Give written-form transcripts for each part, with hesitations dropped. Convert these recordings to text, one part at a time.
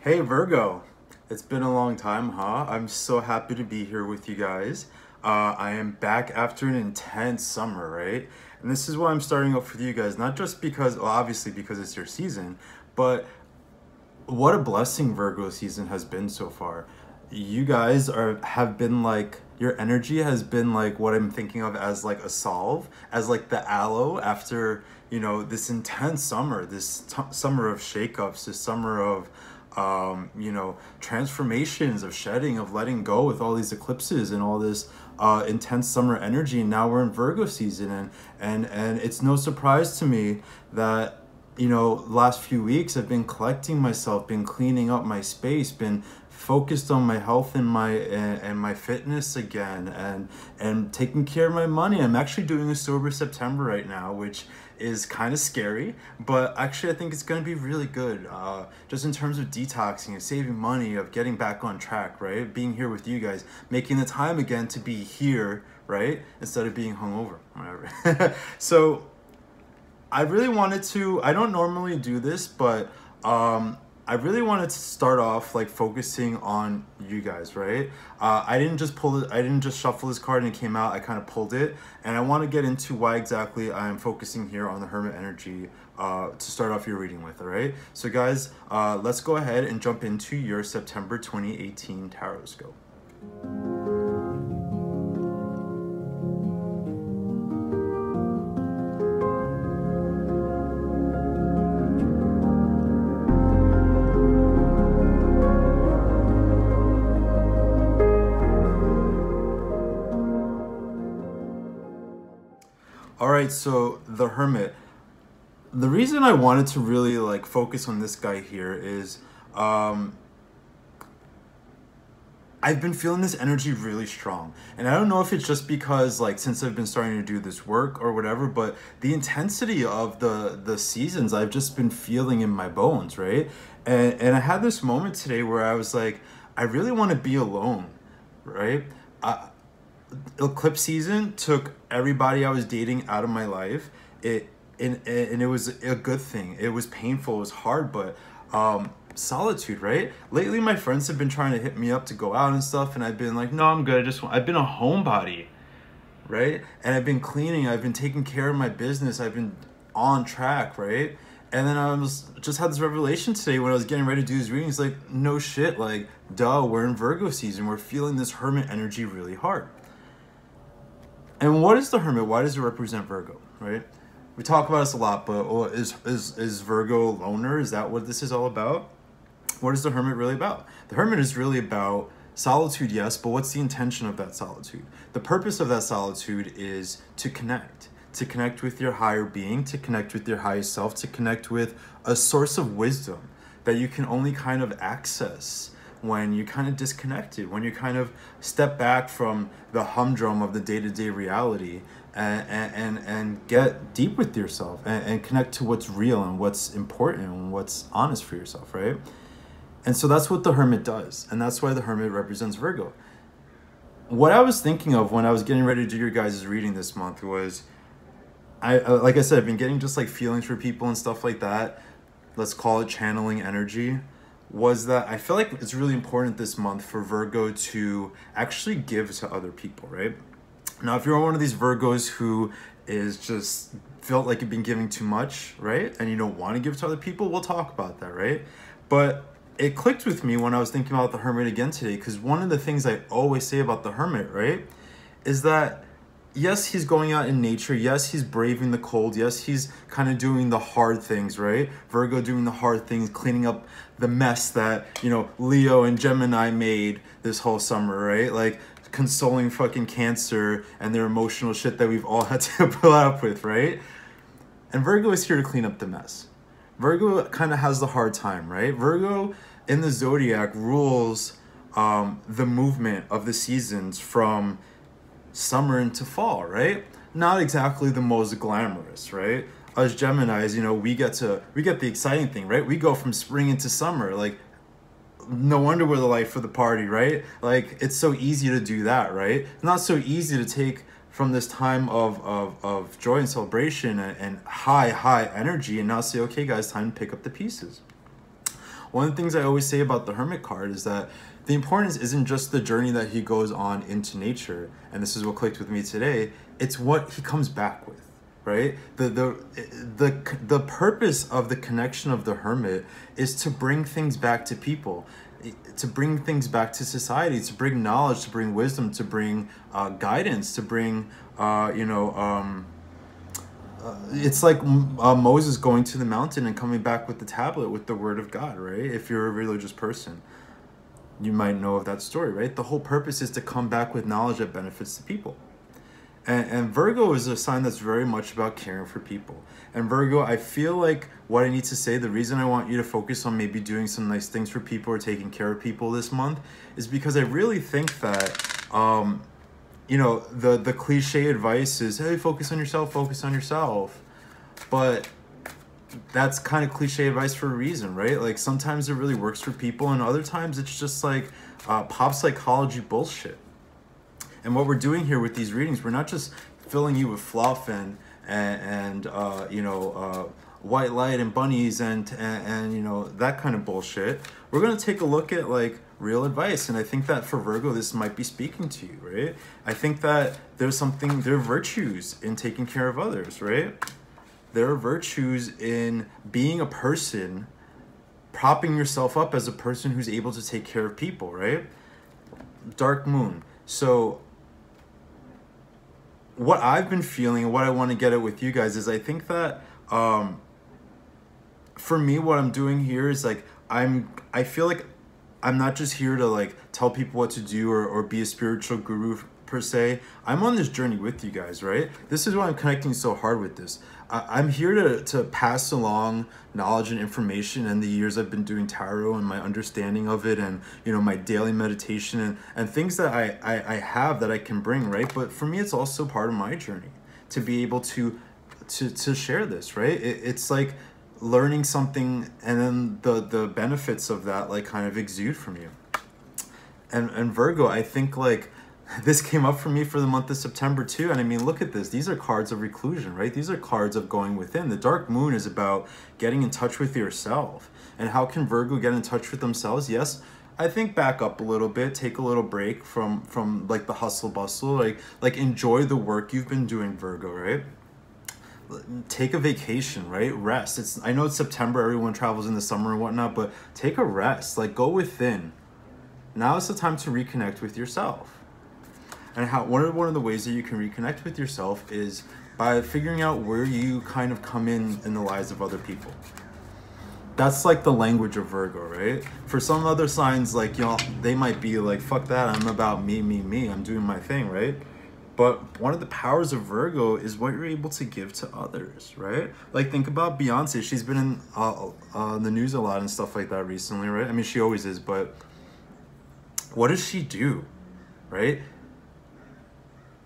Hey Virgo, it's been a long time, huh? I'm so happy to be here with you guys. I am back after an intense summer, right? And this is why I'm starting off with you guys, not just because, well, obviously because it's your season, but what a blessing Virgo season has been so far. You guys have been like your energy has been like what I'm thinking of as like a salve, as like the aloe after, this intense summer, summer of shakeups, this summer of transformations, of shedding, of letting go with all these eclipses and all this intense summer energy. And now we're in Virgo season, and it's no surprise to me that last few weeks I've been collecting myself, been cleaning up my space, been focused on my health and my fitness again, and taking care of my money. I'm actually doing a sober September right now, which is kind of scary, but actually I think it's going to be really good, just in terms of detoxing and saving money, of getting back on track, right? Being here with you guys, making the time again to be here, right? Instead of being hungover, whatever. So I really wanted to, I don't normally do this, but I really wanted to start off like focusing on you guys, right? I didn't just pull it, I didn't just shuffle this card and it came out, I kind of pulled it. And I want to get into why exactly I'm focusing here on the Hermit energy to start off your reading with, all right? So guys, let's go ahead and jump into your September 2018 tarot scope. All right, so the Hermit. The reason I wanted to really like focus on this guy here is I've been feeling this energy really strong. And I don't know if it's just because like since I've been starting to do this work or whatever, but the intensity of the seasons I've just been feeling in my bones, right? And I had this moment today where I was like, I really want to be alone, right? Eclipse season took everybody I was dating out of my life. And it was a good thing. It was painful, it was hard, but solitude, right? Lately my friends have been trying to hit me up to go out and stuff, and I've been like, no, I'm good. I've been a homebody, right? And I've been cleaning, I've been taking care of my business, I've been on track, right? And then I was just had this revelation today when I was getting ready to do these readings, like, no shit, like, duh, we're in Virgo season, we're feeling this Hermit energy really hard. And what is the Hermit? Why does it represent Virgo, right? We talk about this a lot, but is Virgo a loner? Is that what this is all about? What is the Hermit really about? The Hermit is really about solitude, yes, but what's the intention of that solitude? The purpose of that solitude is to connect with your higher being, to connect with your highest self, to connect with a source of wisdom that you can only kind of access when you kind of disconnected, when you kind of step back from the humdrum of the day-to-day reality and get deep with yourself and connect to what's real and what's important and what's honest for yourself, right? And so that's what the Hermit does. And that's why the Hermit represents Virgo. What I was thinking of when I was getting ready to do your guys' reading this month was, like I said, I've been getting just like feelings for people and stuff like that. Let's call it channeling energy. Was that I feel like it's really important this month for Virgo to actually give to other people, right? Now, if you're one of these Virgos who is just felt like you've been giving too much, right? And you don't want to give to other people, we'll talk about that, right? But it clicked with me when I was thinking about the Hermit again today, because one of the things I always say about the Hermit, right, is that yes, he's going out in nature. Yes, he's braving the cold. Yes, he's kind of doing the hard things, right? Virgo doing the hard things, cleaning up the mess that, Leo and Gemini made this whole summer, right? Like consoling fucking Cancer and their emotional shit that we've all had to put up with, right? And Virgo is here to clean up the mess. Virgo kind of has the hard time, right? Virgo in the zodiac rules the movement of the seasons from summer into fall, right? Not exactly the most glamorous, right? Us Geminis, we get the exciting thing, right? We go from spring into summer. Like, no wonder we're the life of the party, right? Like, it's so easy to do that, right? Not so easy to take from this time of joy and celebration and high energy and now say, okay guys, time to pick up the pieces. one of the things I always say about the Hermit card is that the importance isn't just the journey that he goes on into nature, and this is what clicked with me today, it's what he comes back with, right? The purpose of the connection of the Hermit is to bring things back to people, to bring things back to society, to bring knowledge, to bring wisdom, to bring guidance, to bring it's like Moses going to the mountain and coming back with the tablet with the word of God, right? If you're a religious person, you might know of that story, right? The whole purpose is to come back with knowledge that benefits the people. And Virgo is a sign that's very much about caring for people. And Virgo, I feel like what I need to say, the reason I want you to focus on maybe doing some nice things for people or taking care of people this month is because I really think that, the cliche advice is, hey, focus on yourself, focus on yourself. But that's kind of cliche advice for a reason, right? Like sometimes it really works for people and other times it's just like pop psychology bullshit. And what we're doing here with these readings, we're not just filling you with fluff and white light and bunnies and that kind of bullshit. We're going to take a look at like real advice. And I think that for Virgo, this might be speaking to you, right? I think that there are virtues in taking care of others, right? There are virtues in being a person, propping yourself up as a person who's able to take care of people, right? Dark moon. So what I've been feeling and what I want to get at with you guys is I think that for me, what I'm doing here is like I feel like I'm not just here to like tell people what to do or be a spiritual guru per se. I'm on this journey with you guys, right? This is why I'm connecting so hard with this. I'm here to pass along knowledge and information and the years I've been doing tarot and my understanding of it and, my daily meditation and things that I have that I can bring, right? But for me, it's also part of my journey to be able to share this, right? It's like learning something and then the benefits of that like kind of exude from you. And Virgo, I think like this came up for me for the month of September too. And I mean, look at this. These are cards of reclusion, right? These are cards of going within. The dark moon is about getting in touch with yourself. And how can Virgo get in touch with themselves? Yes, I think back up a little bit, take a little break from like the hustle bustle, like enjoy the work you've been doing, Virgo, right? Take a vacation, right? Rest. I know it's September, everyone travels in the summer and whatnot, but take a rest, like go within. Now is the time to reconnect with yourself. And one of the ways that you can reconnect with yourself is by figuring out where you kind of come in the lives of other people. That's like the language of Virgo, right? For some other signs, like, they might be like, fuck that, I'm about me, I'm doing my thing, right? But one of the powers of Virgo is what you're able to give to others, right? Like, think about Beyonce. She's been in the news a lot and stuff like that recently, right? I mean, she always is, but what does she do, right?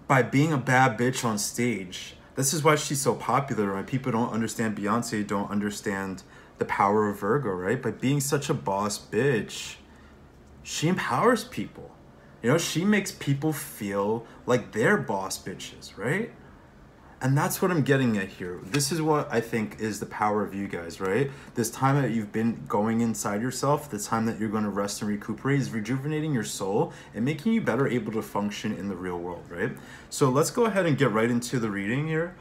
By being a bad bitch on stage. This is why she's so popular, right? People don't understand Beyonce, don't understand the power of Virgo, right? By being such a boss bitch, she empowers people. She makes people feel like they're boss bitches, right? And that's what I'm getting at here. This is what I think is the power of you guys, right? This time that you've been going inside yourself, the time that you're going to rest and recuperate is rejuvenating your soul and making you better able to function in the real world, right? So let's go ahead and get right into the reading here.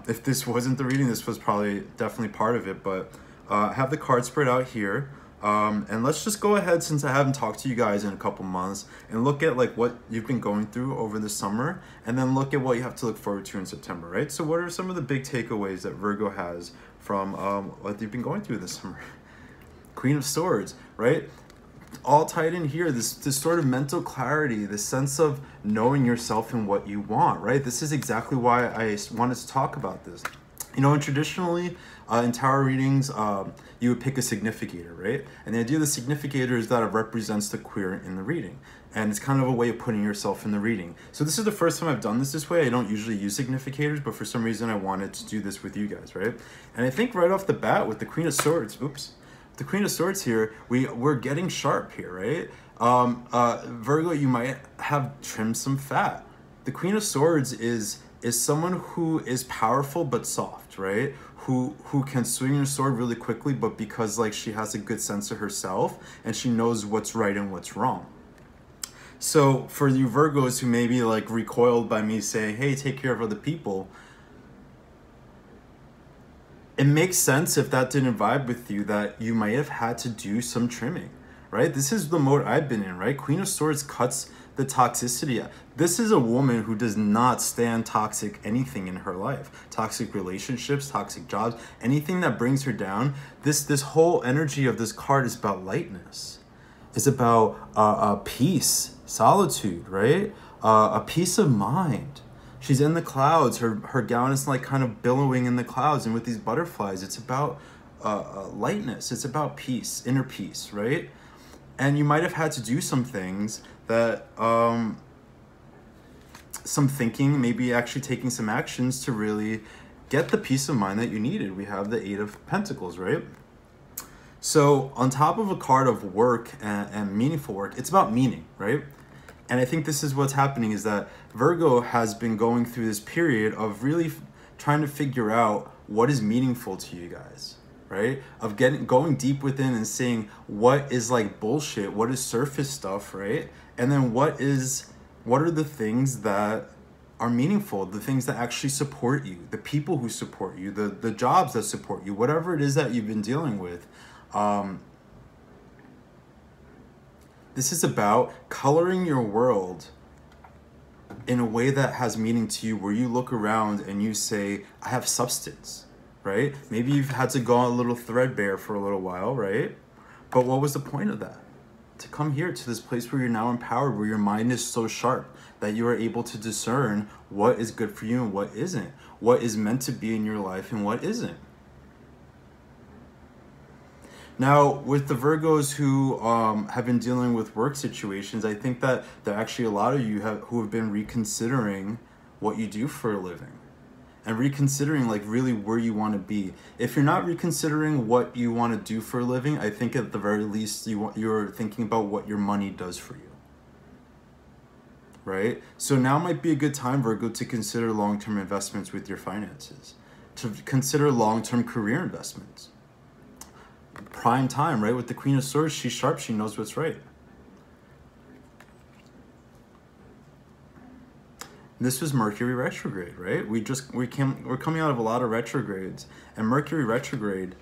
If this wasn't the reading, this was probably definitely part of it, but I have the card spread out here. And let's just go ahead, since I haven't talked to you guys in a couple months, and look at like what you've been going through over the summer, and then look at what you have to look forward to in September, right? So what are some of the big takeaways that Virgo has from what you've been going through this summer? Queen of Swords, right? All tied in here, this sort of mental clarity, this sense of knowing yourself and what you want, right? This is exactly why I wanted to talk about this. And traditionally, in tarot readings, you would pick a significator, right? And the idea of the significator is that it represents the queer in the reading. And it's kind of a way of putting yourself in the reading. So this is the first time I've done this way. I don't usually use significators, but for some reason I wanted to do this with you guys, right? And I think right off the bat with the Queen of Swords, the Queen of Swords here, we're getting sharp here, right? Virgo, you might have trimmed some fat. The Queen of Swords is someone who is powerful but soft, right? who can swing her sword really quickly, but because like she has a good sense of herself and she knows what's right and what's wrong. So for you Virgos who maybe like recoiled by me saying, hey, take care of other people, it makes sense if that didn't vibe with you that you might have had to do some trimming, right? This is the mode I've been in, right? Queen of Swords cuts the toxicity. This is a woman who does not stand toxic anything in her life. Toxic relationships, toxic jobs, anything that brings her down. This whole energy of this card is about lightness. It's about peace, solitude, right? A peace of mind. She's in the clouds. Her gown is like kind of billowing in the clouds, and with these butterflies, it's about lightness. It's about peace, inner peace, right? And you might have had to do some things that, some thinking, maybe actually taking some actions to really get the peace of mind that you needed. We have the Eight of Pentacles, right? So on top of a card of work and meaningful work, it's about meaning, right? And I think this is what's happening is that Virgo has been going through this period of really trying to figure out what is meaningful to you guys, right? Of going deep within and seeing what is like bullshit, what is surface stuff, right? And then what are the things that are meaningful, the things that actually support you, the people who support you, the jobs that support you, whatever it is that you've been dealing with. This is about coloring your world in a way that has meaning to you, where you look around and you say, I have substance, right? Maybe you've had to go a little threadbare for a little while, right? But what was the point of that? To come here to this place where you're now empowered, where your mind is so sharp that you are able to discern what is good for you and what isn't, what is meant to be in your life and what isn't. Now, with the Virgos who have been dealing with work situations, I think that there are actually a lot of you who have been reconsidering what you do for a living and reconsidering like really where you want to be. If you're not reconsidering what you want to do for a living, I think at the very least you're thinking about what your money does for you, right? So now might be a good time, Virgo, to consider long-term investments with your finances, to consider long-term career investments. Prime time, right? With the Queen of Swords, she's sharp, she knows what's right. This was Mercury retrograde, right? We're coming out of a lot of retrogrades, and Mercury retrograde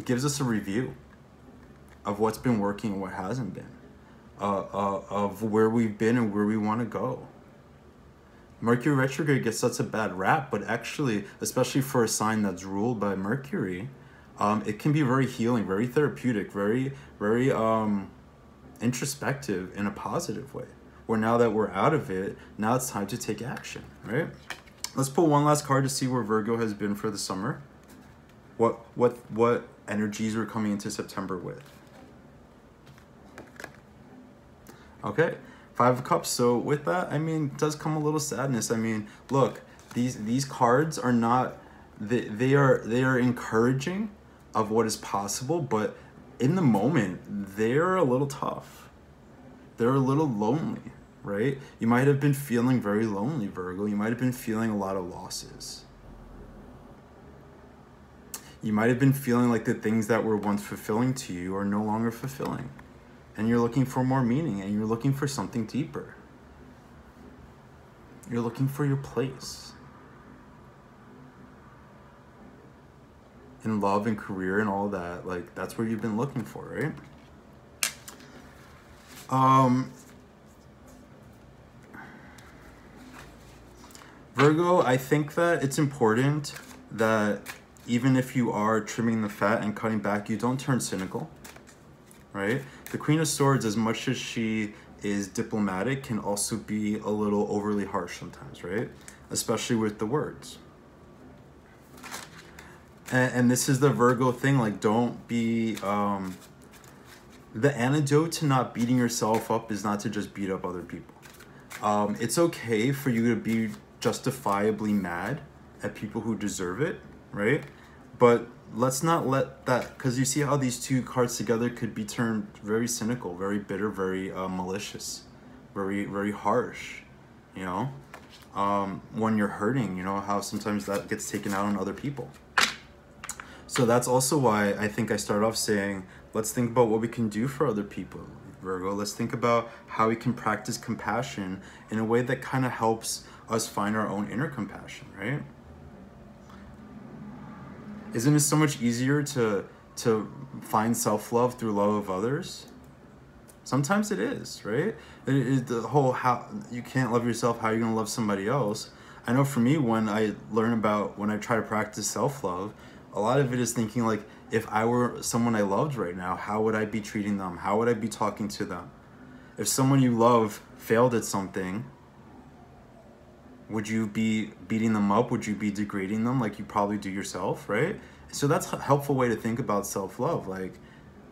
gives us a review of what's been working and what hasn't been, of where we've been and where we want to go. Mercury retrograde gets such a bad rap, but actually, especially for a sign that's ruled by Mercury, it can be very healing, very therapeutic, very introspective in a positive way. Where now that we're out of it, now it's time to take action, right? Let's pull one last card to see where Virgo has been for the summer. What energies we're coming into September with. Okay, Five of Cups. So with that, I mean, it does come a little sadness. I mean, look, these cards are not, they are encouraging of what is possible, but in the moment, they're a little tough. They're a little lonely, right? You might have been feeling very lonely, Virgo. You might have been feeling a lot of losses. You might have been feeling like the things that were once fulfilling to you are no longer fulfilling. And you're looking for more meaning, and you're looking for something deeper. You're looking for your place in love and career and all that. Like, that's where you've been looking for, right? Virgo, I think that it's important that even if you are trimming the fat and cutting back, you don't turn cynical, right? The Queen of Swords, as much as she is diplomatic, can also be a little overly harsh sometimes, right? Especially with the words. And this is the Virgo thing, like, don't be, the antidote to not beating yourself up is not to just beat up other people. It's okay for you to be justifiably mad at people who deserve it, right? But let's not let that, because you see how these two cards together could be turned very cynical, very bitter, very malicious, very harsh, you know? When you're hurting, you know, how sometimes that gets taken out on other people. So that's also why I think I start off saying, let's think about what we can do for other people, Virgo. Let's think about how we can practice compassion in a way that kind of helps us find our own inner compassion, right? Isn't it so much easier to find self-love through love of others? Sometimes it is, right? The whole how you can't love yourself, how are you going to love somebody else? I know for me, when I try to practice self-love, a lot of it is thinking like, if I were someone I loved right now, how would I be treating them? How would I be talking to them? If someone you love failed at something, would you be beating them up? Would you be degrading them like you probably do yourself, right? So that's a helpful way to think about self-love. Like,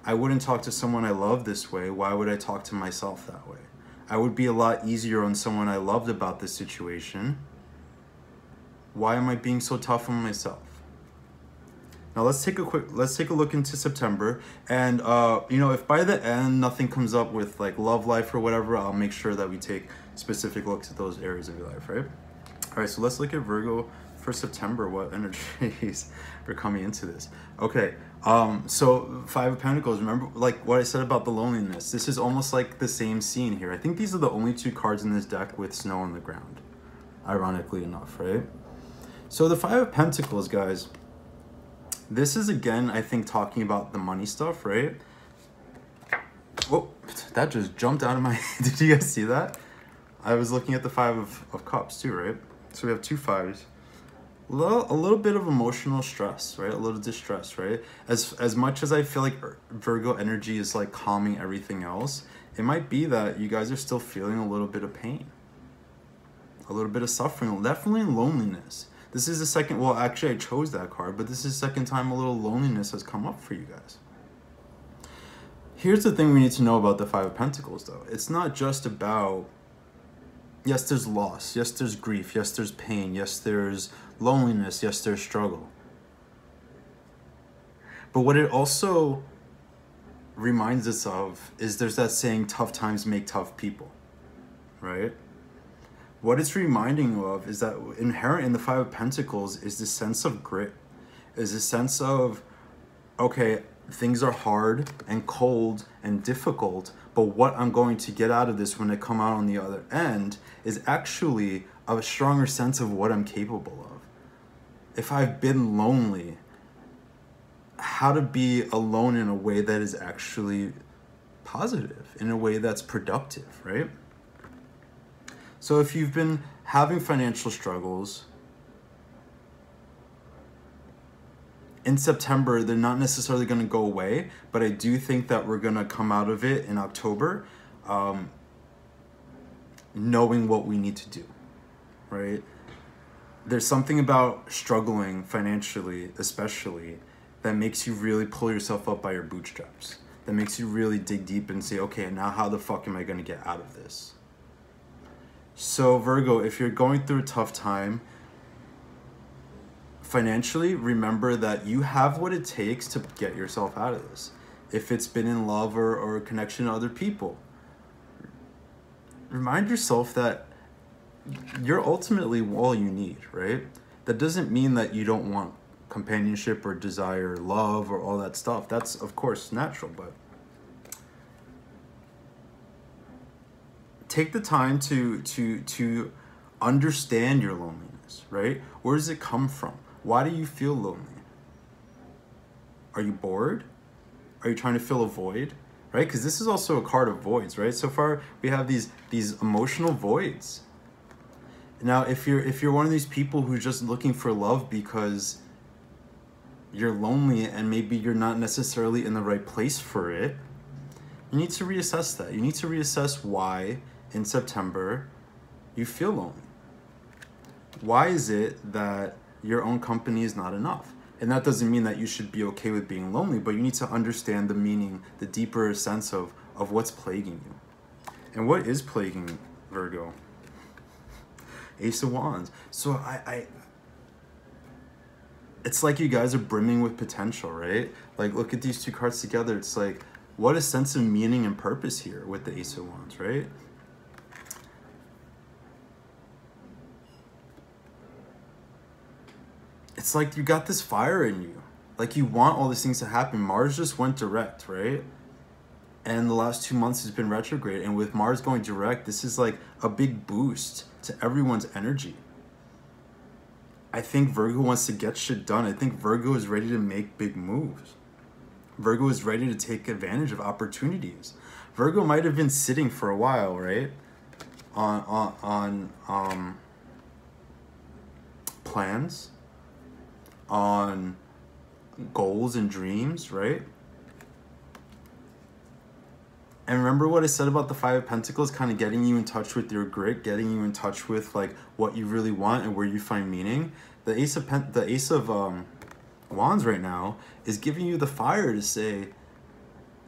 I wouldn't talk to someone I love this way. Why would I talk to myself that way? I would be a lot easier on someone I loved about this situation. Why am I being so tough on myself? Now let's take a look into September, and you know, if by the end nothing comes up with like love life or whatever, I'll make sure that we take specific looks at those areas of your life, right? All right, so let's look at Virgo for September. What energies are coming into this? Okay, so Five of Pentacles. Remember, like what I said about the loneliness. This is almost like the same scene here. I think these are the only two cards in this deck with snow on the ground, ironically enough, right? So the Five of Pentacles, guys. This is, again, I think, talking about the money stuff, right? Whoa, that just jumped out of my... Did you guys see that? I was looking at the Five of Cups, too, right? So we have two fives. A little bit of emotional stress, right? A little distress, right? As much as I feel like Virgo energy is, like, calming everything else, it might be that you guys are still feeling a little bit of pain. A little bit of suffering. Definitely loneliness. This is the second, well, actually I chose that card, but this is the second time a little loneliness has come up for you guys. Here's the thing we need to know about the Five of Pentacles, though. It's not just about, yes, there's loss, yes, there's grief, yes, there's pain, yes, there's loneliness, yes, there's struggle. But what it also reminds us of is there's that saying, tough times make tough people, right? What it's reminding you of is that inherent in the Five of Pentacles is this sense of grit, is this sense of, okay, things are hard and cold and difficult, but what I'm going to get out of this when I come out on the other end is actually a stronger sense of what I'm capable of. If I've been lonely, how to be alone in a way that is actually positive, in a way that's productive, right? So if you've been having financial struggles, in September, they're not necessarily going to go away, but I do think that we're going to come out of it in October, knowing what we need to do, right? There's something about struggling financially, especially, that makes you really pull yourself up by your bootstraps. That makes you really dig deep and say, okay, now how the fuck am I going to get out of this? So Virgo, if you're going through a tough time financially, remember that you have what it takes to get yourself out of this. If it's been in love or a connection to other people, remind yourself that you're ultimately all you need, right? That doesn't mean that you don't want companionship or desire love or all that stuff. That's, of course, natural, but take the time to understand your loneliness, right? Where does it come from? Why do you feel lonely? Are you bored? Are you trying to fill a void, right? Because this is also a card of voids, right? So far, we have these emotional voids. Now, if you're one of these people who's just looking for love because you're lonely and maybe you're not necessarily in the right place for it, you need to reassess that. You need to reassess why in September you feel lonely. Why is it that your own company is not enough? And that doesn't mean that you should be okay with being lonely, but you need to understand the meaning, the deeper sense of what's plaguing you. And what is plaguing Virgo? Ace of Wands. So it's like you guys are brimming with potential, right? Like, look at these two cards together. It's like, what a sense of meaning and purpose here with the Ace of Wands, right? It's like you got this fire in you. Like, you want all these things to happen. Mars just went direct, right? And the last 2 months has been retrograde. And with Mars going direct, this is like a big boost to everyone's energy. I think Virgo wants to get shit done. I think Virgo is ready to make big moves. Virgo is ready to take advantage of opportunities. Virgo might have been sitting for a while, right? On plans, on goals and dreams, right? And remember what I said about the Five of Pentacles, kind of getting you in touch with your grit, getting you in touch with like what you really want and where you find meaning. The Ace of Wands right now is giving you the fire to say,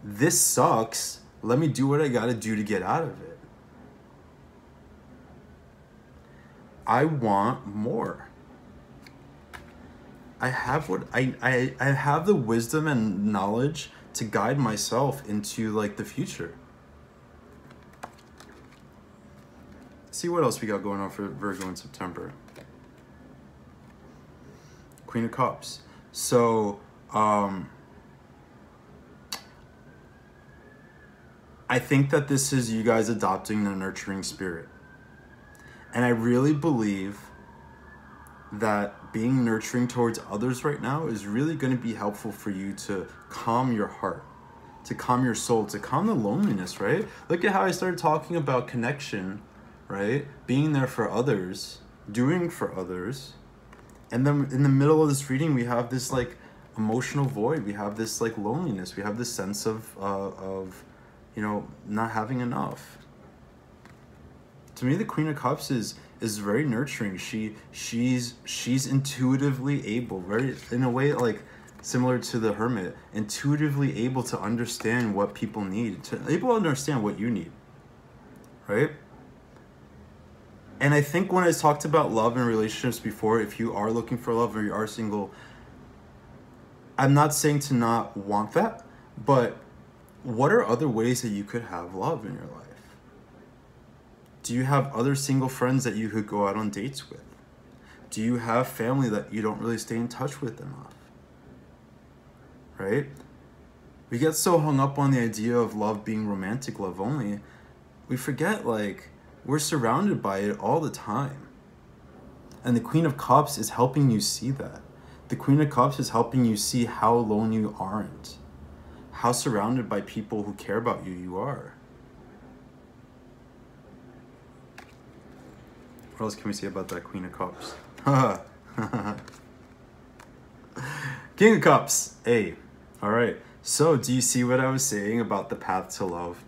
this sucks. Let me do what I got to do to get out of it. I want more. I have what I have the wisdom and knowledge to guide myself into like the future. See what else we got going on for Virgo in September. Queen of Cups. So I think that this is you guys adopting the nurturing spirit. And I really believe that being nurturing towards others right now is really going to be helpful for you to calm your heart, to calm your soul, to calm the loneliness, right? Look at how I started talking about connection, right? Being there for others, doing for others. And then in the middle of this reading, we have this like emotional void. We have this like loneliness. We have this sense of you know, not having enough. To me, the Queen of Cups is very nurturing. She's intuitively able, very in a way like similar to the Hermit, intuitively able to understand what people need, able to understand what you need, right? And I think when I talked about love and relationships before, if you are looking for love or you are single, I'm not saying to not want that, but what are other ways that you could have love in your life? Do you have other single friends that you could go out on dates with? Do you have family that you don't really stay in touch with enough? Right? We get so hung up on the idea of love being romantic love only. We forget, like, we're surrounded by it all the time. And the Queen of Cups is helping you see that. The Queen of Cups is helping you see how alone you aren't. How surrounded by people who care about you you are. What else can we say about that Queen of Cups? King of Cups. Hey. All right. So do you see what I was saying about the path to love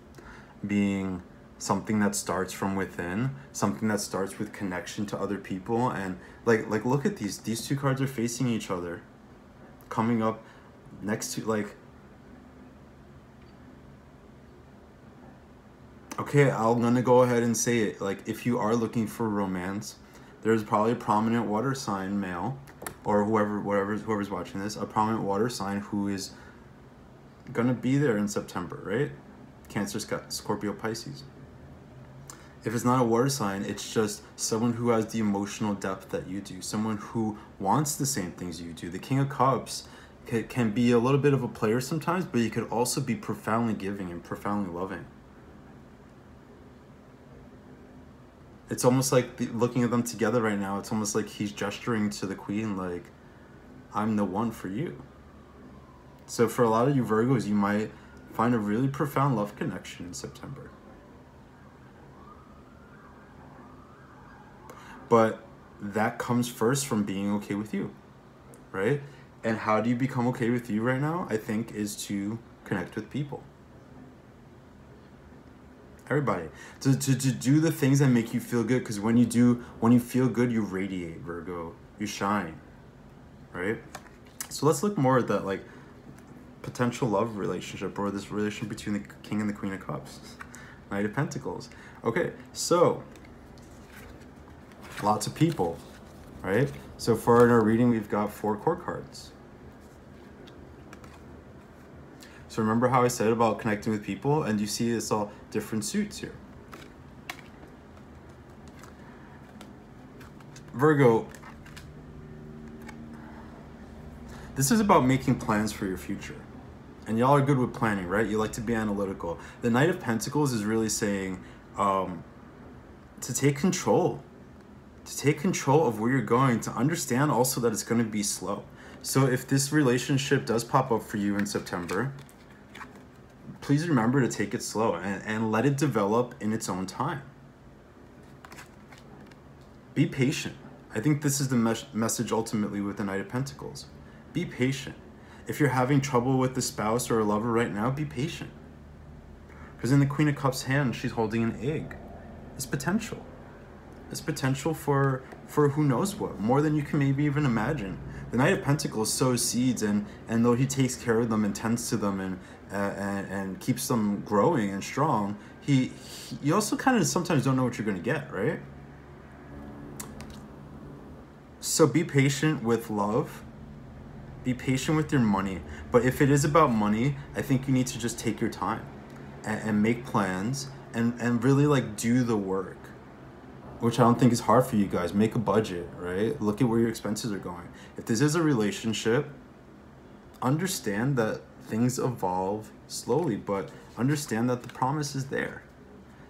being something that starts from within, something that starts with connection to other people? And like look at these two cards are facing each other, coming up next to, like, okay, I'm gonna go ahead and say it. Like, if you are looking for romance, there's probably a prominent water sign male, or whoever's watching this, a prominent water sign who is gonna be there in September, right? Cancer, Scorpio, Pisces. If it's not a water sign, it's just someone who has the emotional depth that you do, someone who wants the same things you do. The King of Cups can be a little bit of a player sometimes, but you could also be profoundly giving and profoundly loving. It's almost like looking at them together right now, it's almost like he's gesturing to the Queen like, I'm the one for you. So for a lot of you Virgos, you might find a really profound love connection in September. But that comes first from being okay with you, right? And how do you become okay with you right now? I think is to connect with people. Everybody. To do the things that make you feel good, because when you feel good, you radiate, Virgo. You shine, right? So let's look more at that, like, potential love relationship, or this relationship between the King and the Queen of Cups. Knight of Pentacles. Okay, so lots of people, right? So far in our reading, we've got 4 court cards. So remember how I said about connecting with people, and you see it's all different suits here. This is about making plans for your future. And y'all are good with planning, right? You like to be analytical. The Knight of Pentacles is really saying to take control. To take control of where you're going, to understand also that it's going to be slow. So if this relationship does pop up for you in September, please remember to take it slow and let it develop in its own time. Be patient. I think this is the message ultimately with the Knight of Pentacles. Be patient. If you're having trouble with the spouse or a lover right now, be patient. Because in the Queen of Cups hand, she's holding an egg. It's potential. It's potential for who knows what, more than you can maybe even imagine. The Knight of Pentacles sows seeds, and though he takes care of them and tends to them and keeps them growing and strong, you also kind of sometimes don't know what you're going to get, right? So be patient with love. Be patient with your money. But if it is about money, I think you need to just take your time and make plans and really like do the work, which I don't think is hard for you guys. Make a budget, right? Look at where your expenses are going. If this is a relationship, understand that things evolve slowly, but understand that the promise is there.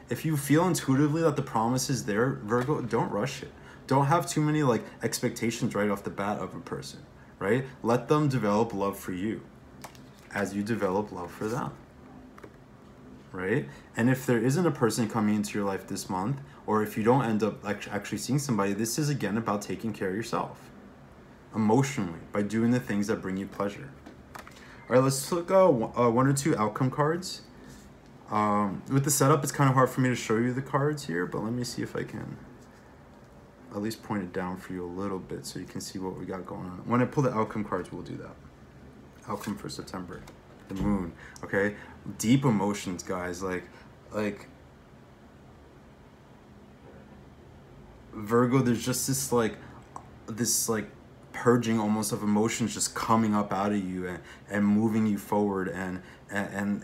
If you feel intuitively that the promise is there, Virgo, don't rush it. Don't have too many like expectations right off the bat of a person, right? Let them develop love for you as you develop love for them, right? And if there isn't a person coming into your life this month, or if you don't end up actually seeing somebody, this is again about taking care of yourself emotionally by doing the things that bring you pleasure. All right, let's look at one or two outcome cards. With the setup, it's kind of hard for me to show you the cards here, but let me see if I can at least point it down for you a little bit so you can see what we got going on. When I pull the outcome cards, we'll do that. Outcome for September, the moon, okay? Deep emotions, guys, like Virgo, there's just this purging almost of emotions just coming up out of you and moving you forward, and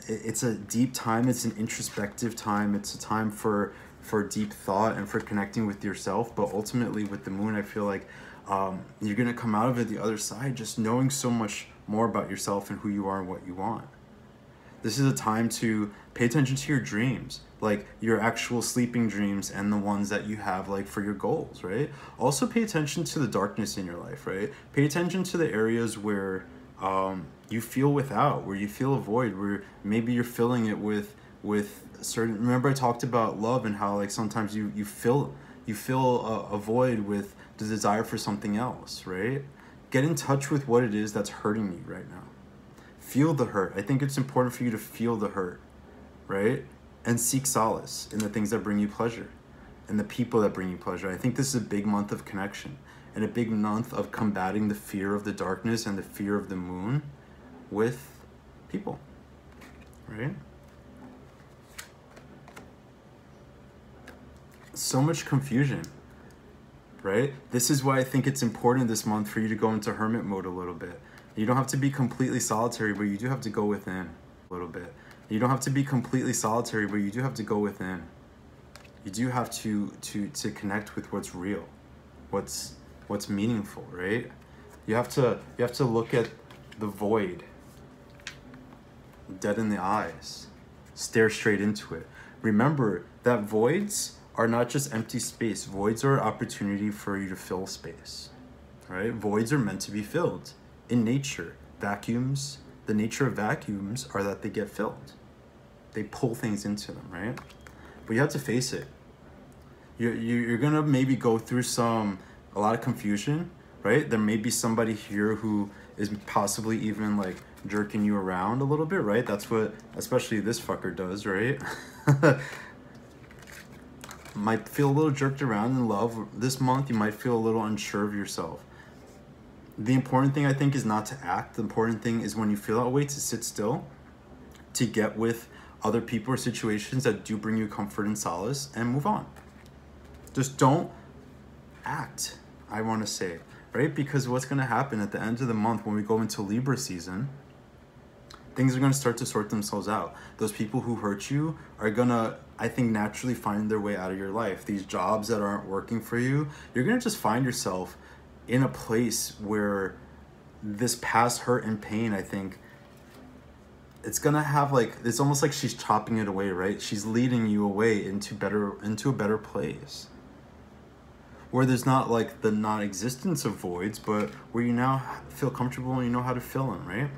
it's a deep time. It's an introspective time. It's a time for deep thought and for connecting with yourself. But ultimately with the moon, I feel like you're gonna come out of it the other side just knowing so much more about yourself and who you are and what you want. This is a time to pay attention to your dreams, like your actual sleeping dreams and the ones that you have like for your goals, right? Also pay attention to the darkness in your life, right? Pay attention to the areas where you feel without, where you feel a void, where maybe you're filling it with certain. Remember I talked about love and how like sometimes you feel a void with the desire for something else, right? Get in touch with what it is that's hurting you right now. Feel the hurt. I think it's important for you to feel the hurt, right? And seek solace in the things that bring you pleasure and the people that bring you pleasure. I think this is a big month of connection and a big month of combating the fear of the darkness and the fear of the moon with people, right? So much confusion, right? This is why I think it's important this month for you to go into hermit mode a little bit. You don't have to be completely solitary, but you do have to go within a little bit. You don't have to be completely solitary, but you do have to go within. You do have to connect with what's real, what's meaningful, right? You have to look at the void, dead in the eyes, stare straight into it. Remember that voids are not just empty space. Voids are an opportunity for you to fill space, right? Voids are meant to be filled. In nature, vacuums, the nature of vacuums are that they get filled. They pull things into them, right? But you have to face it. You're gonna maybe go through a lot of confusion, right? There may be somebody here who is possibly even like jerking you around a little bit, right? That's what especially this fucker does, right? Might feel a little jerked around in love this month. You might feel a little unsure of yourself. The important thing I think is not to act. The important thing is when you feel that way to sit still, to get with other people or situations that do bring you comfort and solace and move on. Just don't act, I want to say, right? Because what's going to happen at the end of the month when we go into Libra season, things are going to start to sort themselves out. Those people who hurt you are going to, I think, naturally find their way out of your life. These jobs that aren't working for you, you're going to just find yourself in a place where this past hurt and pain, I think it's gonna have like, it's almost like she's chopping it away, right? She's leading you away into a better place, where there's not like the non-existence of voids, but where you now feel comfortable and you know how to fill them, right?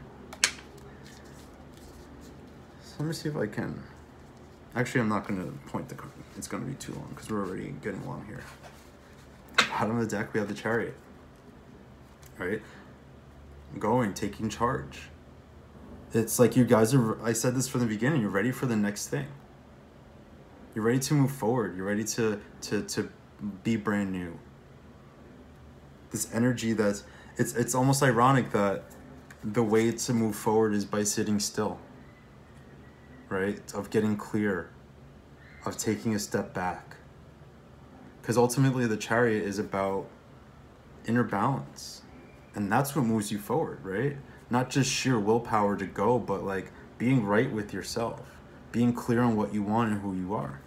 So let me see if I can. Actually, I'm not gonna point the card. It's gonna be too long because we're already getting long here. Bottom of the deck, we have the Chariot, right? Taking charge. It's like you guys are, I said this from the beginning, you're ready for the next thing. You're ready to move forward. You're ready to be brand new. This energy that's, it's almost ironic that the way to move forward is by sitting still, right? Of getting clear, of taking a step back. Because ultimately the Chariot is about inner balance. And that's what moves you forward, right? Not just sheer willpower to go, but like being right with yourself, being clear on what you want and who you are.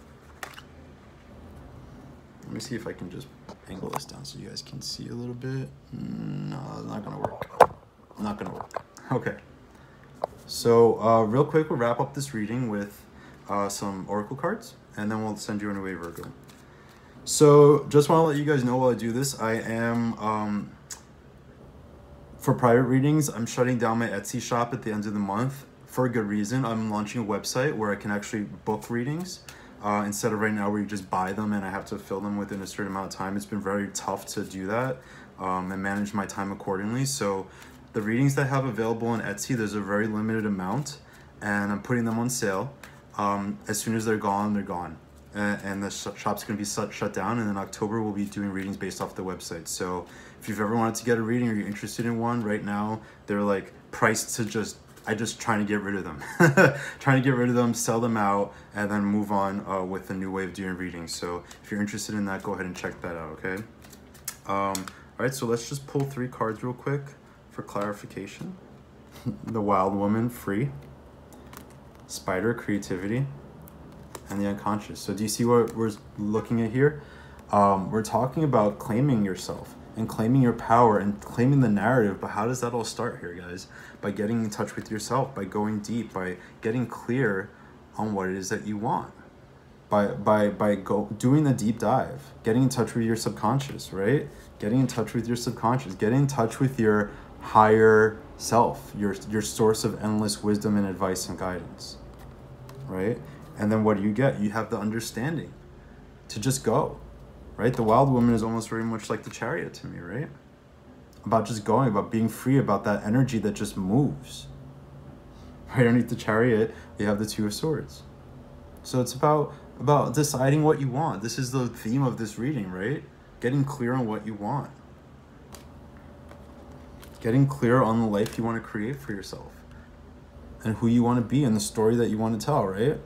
Let me see if I can just angle this down so you guys can see a little bit. No, it's not gonna work. Not gonna work. Okay. So real quick, we'll wrap up this reading with some oracle cards, and then we'll send you on your way, Virgo. So just want to let you guys know while I do this, I am for private readings, I'm shutting down my Etsy shop at the end of the month for a good reason. I'm launching a website where I can actually book readings instead of right now where you just buy them and I have to fill them within a certain amount of time. It's been very tough to do that and manage my time accordingly. So the readings that I have available on Etsy, there's a very limited amount and I'm putting them on sale. As soon as they're gone, they're gone. And the shop's going to be shut down, and in October we'll be doing readings based off the website. So if you've ever wanted to get a reading or you're interested in one, right now they're like priced to I just trying to get rid of them. Trying to get rid of them, sell them out, and then move on with a new way of doing readings. So if you're interested in that, go ahead and check that out, okay? All right, so let's just pull 3 cards real quick for clarification. The Wild Woman, free. Spider, creativity. And the unconscious. So do you see what we're looking at here? We're talking about claiming yourself and claiming your power and claiming the narrative. But how does that all start here, guys? By getting in touch with yourself, by going deep, by getting clear on what it is that you want, by doing the deep dive, getting in touch with your subconscious, right? Getting in touch with your subconscious, getting in touch with your higher self, your source of endless wisdom and advice and guidance, right? And then what do you get? You have the understanding to just go, right? The Wild Woman is almost very much like the Chariot to me, right? About just going, about being free, about that energy that just moves. Right underneath the Chariot, you have the Two of Swords. So it's about deciding what you want. This is the theme of this reading, right? Getting clear on what you want. Getting clear on the life you want to create for yourself. And who you want to be and the story that you want to tell, right?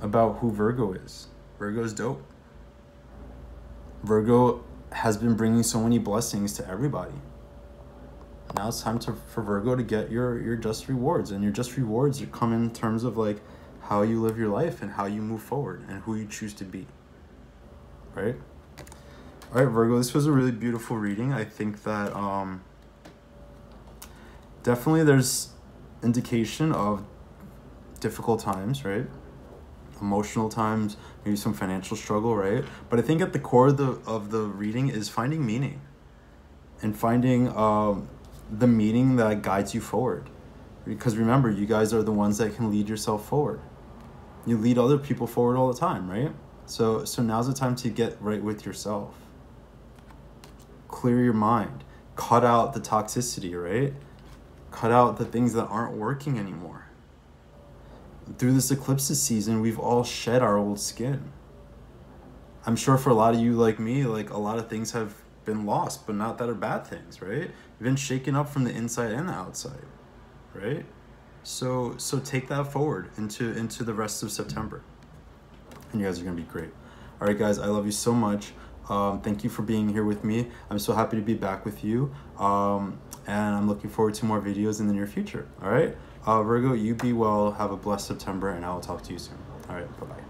About who Virgo is. Virgo's dope. Virgo has been bringing so many blessings to everybody. Now it's time for Virgo to get your just rewards. And your just rewards come in terms of like how you live your life and how you move forward and who you choose to be. Right? All right, Virgo, this was a really beautiful reading. I think that definitely there's indication of difficult times, right? Emotional times, maybe some financial struggle, right? But I think at the core of the reading is finding meaning and finding the meaning that guides you forward. Because remember, you guys are the ones that can lead yourself forward. You lead other people forward all the time, right? So now's the time to get right with yourself. Clear your mind. Cut out the toxicity, right? Cut out the things that aren't working anymore. Through this eclipses season, we've all shed our old skin. I'm sure for a lot of you like me, like a lot of things have been lost, but not that are bad things, right? You've been shaken up from the inside and the outside, right? So take that forward into the rest of September. And you guys are gonna be great. All right, guys, I love you so much. Thank you for being here with me. I'm so happy to be back with you. And I'm looking forward to more videos in the near future. All right, Virgo, you be well. Have a blessed September, and I will talk to you soon. All right, bye-bye.